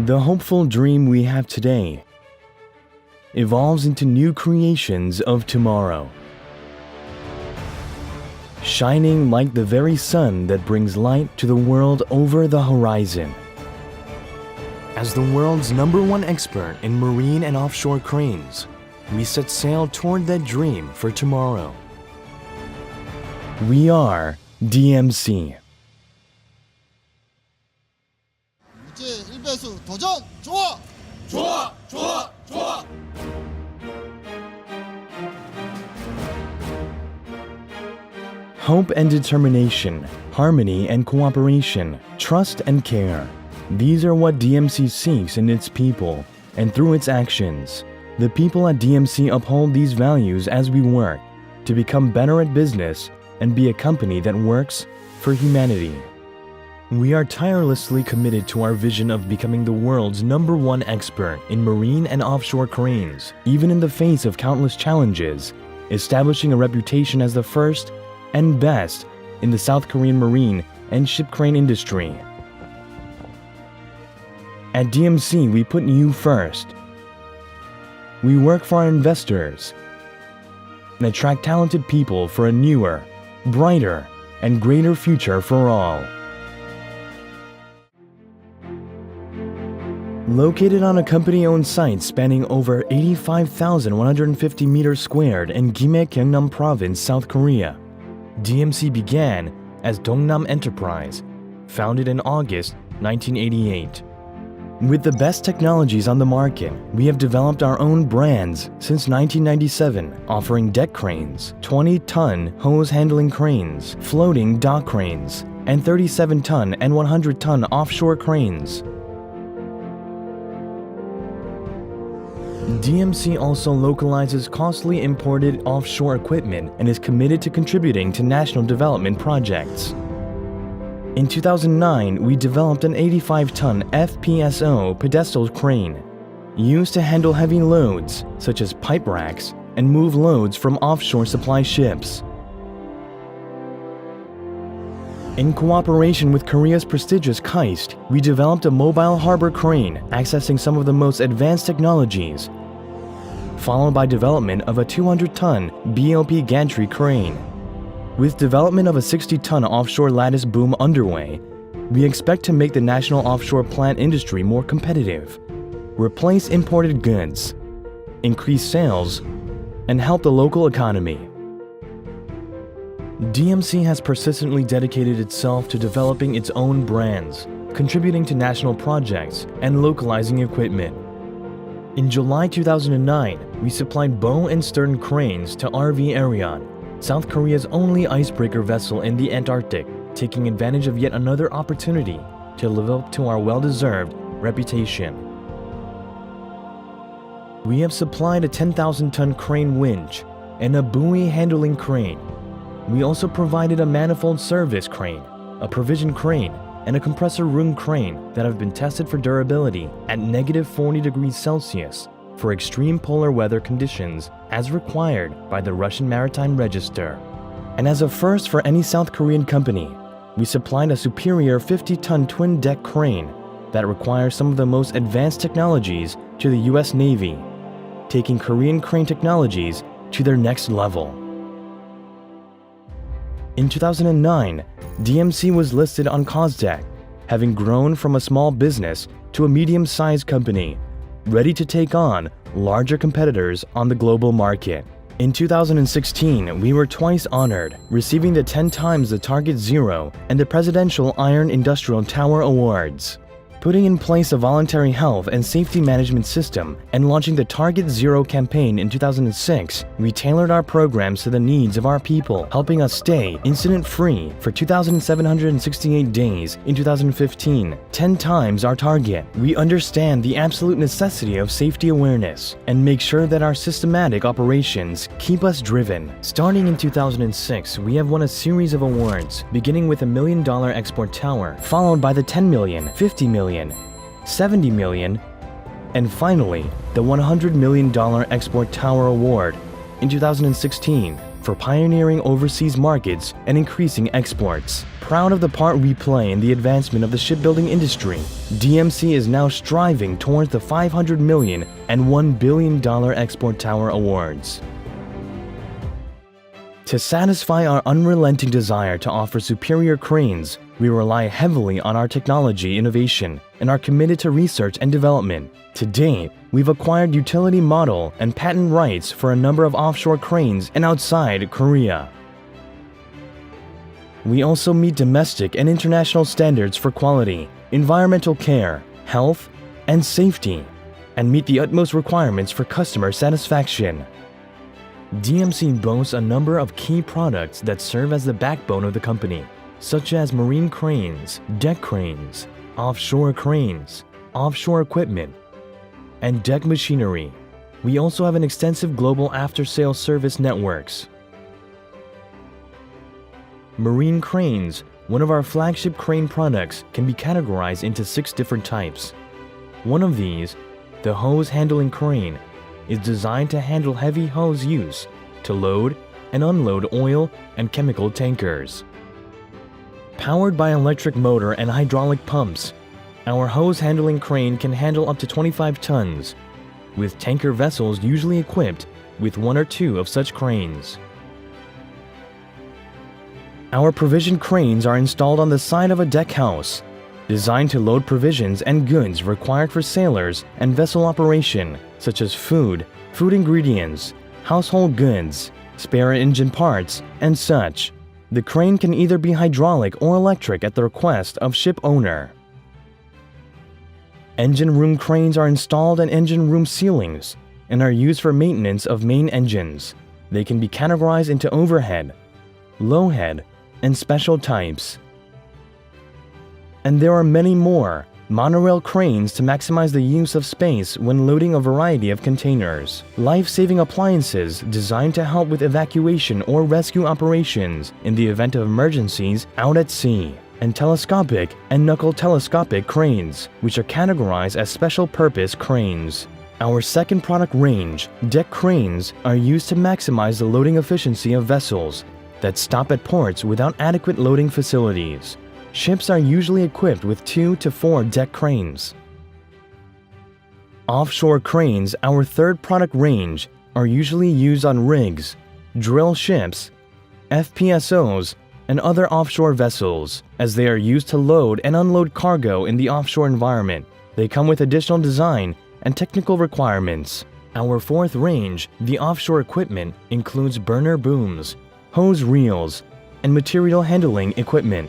The hopeful dream we have today evolves into new creations of tomorrow, shining like the very sun that brings light to the world over the horizon. As the world's #1 expert in marine and offshore cranes, we set sail toward that dream for tomorrow. We are DMC. 이제 1배수 도전! 좋아! 좋아! 좋아! 좋아! Hope and determination, harmony and cooperation, trust and care. These are what DMC seeks in its people and through its actions. The people at DMC uphold these values as we work to become better at business and be a company that works for humanity. We are tirelessly committed to our vision of becoming the world's #1 expert in marine and offshore cranes, even in the face of countless challenges, establishing a reputation as the first and best in the South Korean marine and ship crane industry. At DMC, we put you first. We work for our investors and attract talented people for a newer, brighter, and greater future for all. Located on a company-owned site spanning over 85,150 meters squared in Gimhae, Gyeongnam Province, South Korea, DMC began as Dongnam Enterprise, founded in August 1988. With the best technologies on the market, we have developed our own brands since 1997, offering deck cranes, 20-ton hose-handling cranes, floating dock cranes, and 37-ton and 100-ton offshore cranes. DMC also localizes costly imported offshore equipment and is committed to contributing to national development projects. In 2009, we developed an 85-ton FPSO pedestal crane used to handle heavy loads such as pipe racks and move loads from offshore supply ships. In cooperation with Korea's prestigious KAIST, we developed a mobile harbor crane accessing some of the most advanced technologies, followed by development of a 200-ton BOP gantry crane. With development of a 60-ton offshore lattice boom underway, we expect to make the national offshore plant industry more competitive, replace imported goods, increase sales, and help the local economy. DMC has persistently dedicated itself to developing its own brands, contributing to national projects, and localizing equipment. In July 2009, we supplied bow and stern cranes to RV Arion, South Korea's only icebreaker vessel in the Antarctic, taking advantage of yet another opportunity to live up to our well-deserved reputation. We have supplied a 10,000-ton crane winch and a buoy handling crane. We also provided a manifold service crane, a provision crane, and a compressor room crane that have been tested for durability at -40 degrees Celsius for extreme polar weather conditions as required by the Russian Maritime Register. And as a first for any South Korean company, we supplied a superior 50-ton twin-deck crane that requires some of the most advanced technologies to the US Navy, taking Korean crane technologies to their next level. In 2009, DMC was listed on KOSDAQ, having grown from a small business to a medium-sized company, ready to take on larger competitors on the global market. In 2016, we were twice honored, receiving the 10 times the Target Zero and the Presidential Iron Industrial Tower Awards. Putting in place a voluntary health and safety management system and launching the Target Zero campaign in 2006, we tailored our programs to the needs of our people, helping us stay incident-free for 2,768 days in 2015, 10 times our target. We understand the absolute necessity of safety awareness and make sure that our systematic operations keep us driven. Starting in 2006, we have won a series of awards, beginning with a $1 million export tower, followed by the 10 million, 50 million, 70 million, and finally, the $100 million Export Tower Award in 2016 for pioneering overseas markets and increasing exports. proud of the part we play in the advancement of the shipbuilding industry. DMC is now striving towards the $500 million and $1 billion Export Tower Awards. To satisfy our unrelenting desire to offer superior cranes, we rely heavily on our technology innovation and are committed to research and development. To date, we've acquired utility model and patent rights for a number of offshore cranes and outside Korea. We also meet domestic and international standards for quality, environmental care, health, and safety, and meet the utmost requirements for customer satisfaction. DMC boasts a number of key products that serve as the backbone of the company, such as marine cranes, deck cranes, offshore equipment, and deck machinery. We also have an extensive global after-sales service networks. Marine cranes, one of our flagship crane products, can be categorized into 6 different types. One of these, the hose handling crane, is designed to handle heavy hose use to load and unload oil and chemical tankers. Powered by electric motor and hydraulic pumps, our hose handling crane can handle up to 25 tons, with tanker vessels usually equipped with 1 or 2 of such cranes. Our provision cranes are installed on the side of a deck house, designed to load provisions and goods required for sailors and vessel operation, such as food ingredients, household goods, spare engine parts, and such. The crane can either be hydraulic or electric at the request of ship owner. Engine room cranes are installed in engine room ceilings and are used for maintenance of main engines. They can be categorized into overhead, low head, and special types. And there are many more monorail cranes to maximize the use of space when loading a variety of containers. Life-saving appliances designed to help with evacuation or rescue operations in the event of emergencies out at sea. And telescopic and knuckle telescopic cranes, which are categorized as special-purpose cranes. Our second product range, deck cranes, are used to maximize the loading efficiency of vessels that stop at ports without adequate loading facilities. Ships are usually equipped with 2 to 4 deck cranes. Offshore cranes, our third product range, are usually used on rigs, drill ships, FPSOs, and other offshore vessels, as they are used to load and unload cargo in the offshore environment. They come with additional design and technical requirements. Our fourth range, the offshore equipment, includes burner booms, hose reels, and material handling equipment.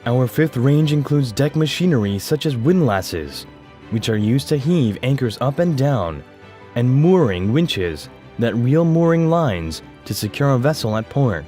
Our fifth range includes deck machinery such as windlasses, which are used to heave anchors up and down, and mooring winches that reel mooring lines to secure a vessel at port.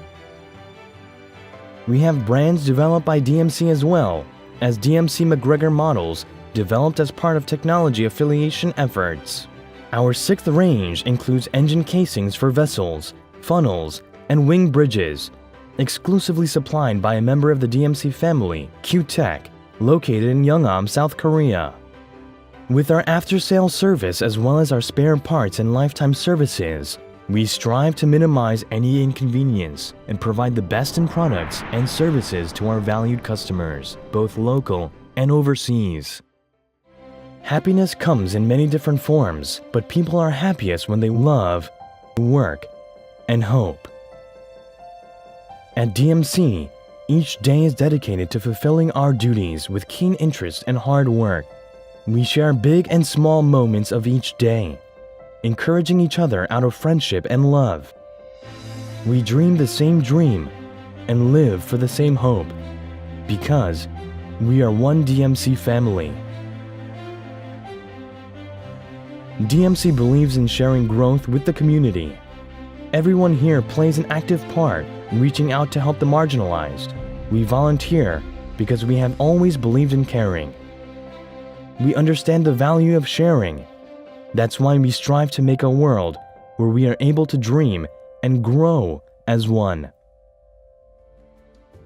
We have brands developed by DMC as well as DMC McGregor models developed as part of technology affiliation efforts. Our sixth range includes engine casings for vessels, funnels, and wing bridges, exclusively supplied by a member of the DMC family, Q-Tech, located in Yeongam, South Korea. With our after-sales service as well as our spare parts and lifetime services, we strive to minimize any inconvenience and provide the best in products and services to our valued customers, both local and overseas. Happiness comes in many different forms, but people are happiest when they love, work, and hope. At DMC, each day is dedicated to fulfilling our duties with keen interest and hard work. We share big and small moments of each day, encouraging each other out of friendship and love. We dream the same dream and live for the same hope, because we are one DMC family. DMC believes in sharing growth with the community. Everyone here plays an active part, reaching out to help the marginalized. We volunteer because we have always believed in caring. We understand the value of sharing. That's why we strive to make a world where we are able to dream and grow as one.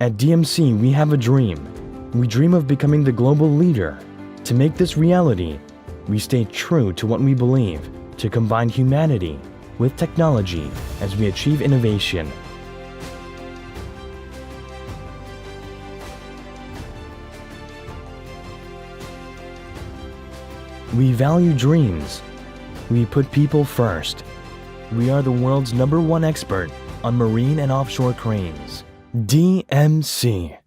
At DMC, we have a dream. We dream of becoming the global leader. To make this reality, we stay true to what we believe, to combine humanity with technology as we achieve innovation. We value dreams. We put people first. We are the world's #1 expert on marine and offshore cranes. DMC.